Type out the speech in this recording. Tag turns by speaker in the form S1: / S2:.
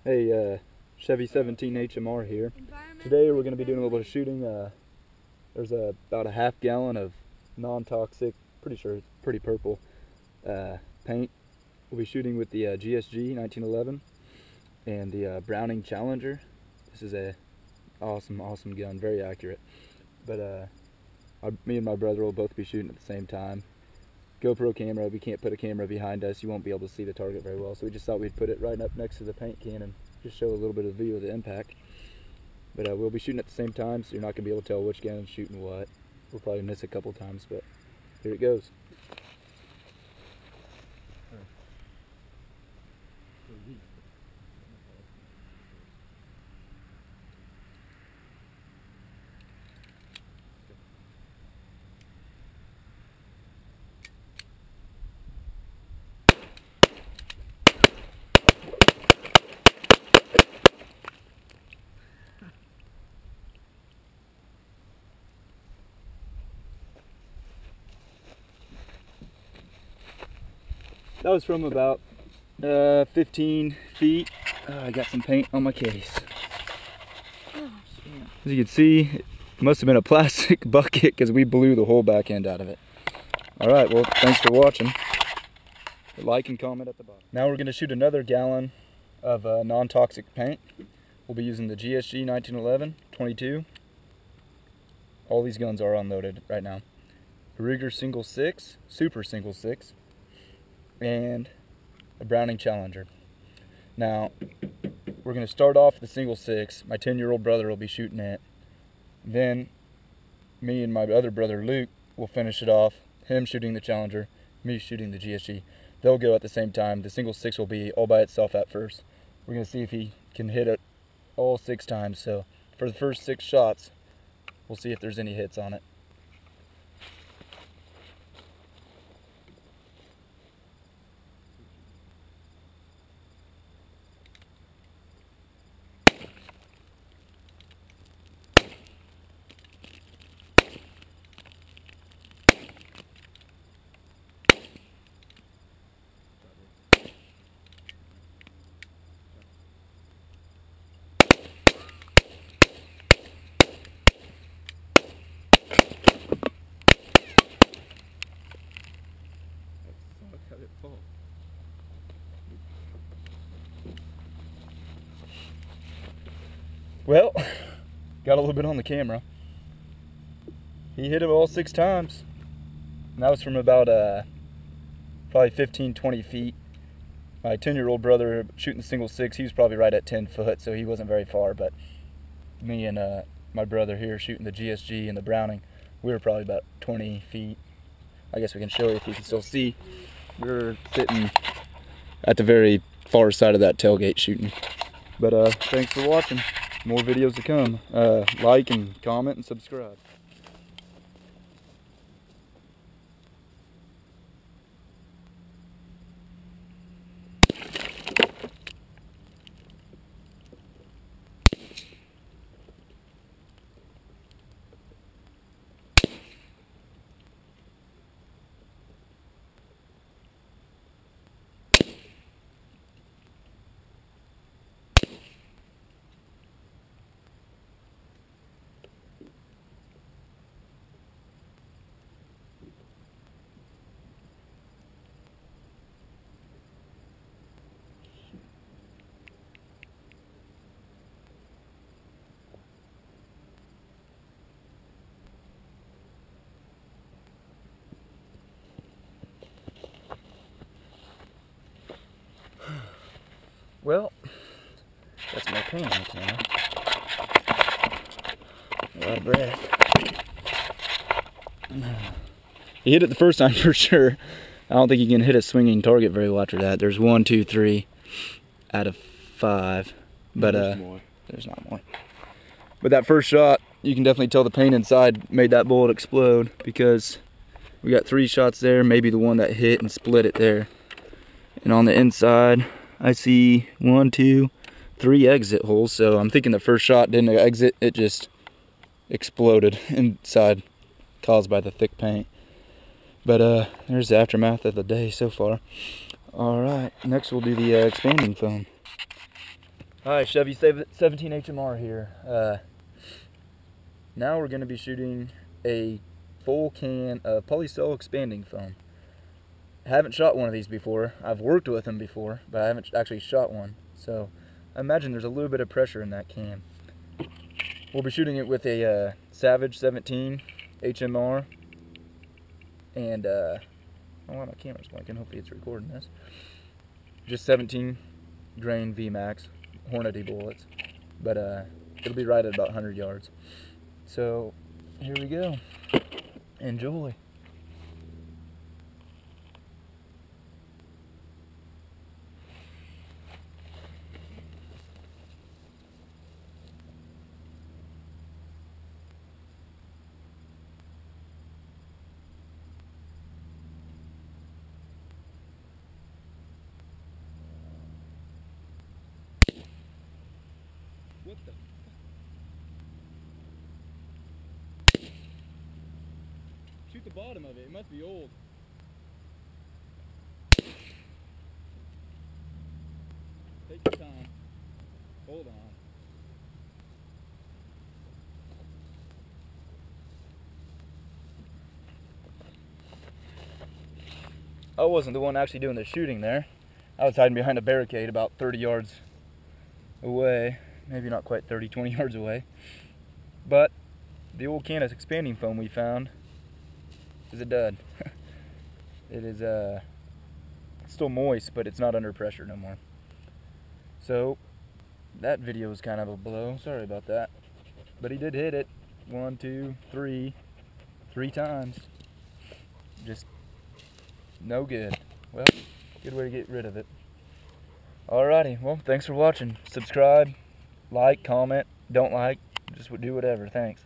S1: Hey, Chevy 17 HMR here. Today we're going to be doing a little bit of shooting. There's about a half gallon of non-toxic, pretty sure it's pretty purple, paint. We'll be shooting with the GSG 1911 and the Browning Challenger. This is a awesome gun, very accurate. But me and my brother will both be shooting at the same time. GoPro camera, we can't put a camera behind us, you won't be able to see the target very well, so we just thought we'd put it right up next to the paint can and just show a little bit of the view of the impact. But we'll be shooting at the same time, so you're not going to be able to tell which gun's shooting what. We'll probably miss a couple times, but here it goes. That was from about 15 feet. I got some paint on my case. As you can see, it must have been a plastic bucket because we blew the whole back end out of it. Alright, well, thanks for watching. Like and comment at the bottom. Now we're going to shoot another gallon of non-toxic paint. We'll be using the GSG 1911 22. All these guns are unloaded right now. Ruger single 6, super single 6. And a Browning Challenger. Now, we're going to start off the single 6. My 10-year-old brother will be shooting it. Then, me and my other brother Luke will finish it off. Him shooting the Challenger, me shooting the GSG. They'll go at the same time. The single 6 will be all by itself at first. We're going to see if he can hit it all 6 times. So, for the first 6 shots, we'll see if there's any hits on it. Well, got a little bit on the camera. He hit it all 6 times. And that was from about probably 15-20 feet. My 10-year-old brother shooting the single 6, he was probably right at 10 foot, so he wasn't very far. But me and my brother here shooting the GSG and the Browning, we were probably about 20 feet. I guess we can show you if you can still see. We're sitting at the very far side of that tailgate shooting. But thanks for watching. More videos to come. Like and comment and subscribe. Well, that's my paint on the camera. A lot of breath. He hit it the first time for sure. I don't think he can hit a swinging target very well after that. There's 1, 2, 3 out of 5. But there's not more. But that first shot, you can definitely tell the paint inside made that bullet explode, because we got 3 shots there, maybe the one that hit and split it there. And on the inside, I see 1, 2, 3 exit holes, so I'm thinking the first shot didn't exit, it just exploded inside, caused by the thick paint. But there's the aftermath of the day so far. Alright, next we'll do the expanding foam. Alright, Chevy 17 HMR here. Now we're going to be shooting a full can of polycell expanding foam. I haven't shot one of these before. I've worked with them before, but I haven't actually shot one. So I imagine there's a little bit of pressure in that can. We'll be shooting it with a Savage 17 HMR. And, oh, my camera's blinking. Hopefully it's recording this. Just 17 grain V-Max. Hornady bullets, but it'll be right at about 100 yards. So here we go. Enjoy. What the? Shoot the bottom of it. It must be old. Take your time. Hold on. I wasn't the one actually doing the shooting there. I was hiding behind a barricade about 30 yards away. Maybe not quite 30, 20 yards away. But the old can of expanding foam we found is a dud. It is still moist, but it's not under pressure no more. So that video was kind of a blow. Sorry about that. But he did hit it 1, 2, 3 times. Just no good. Well, good way to get rid of it. Alrighty, well, thanks for watching. Subscribe, like, comment, don't like, just do whatever. Thanks.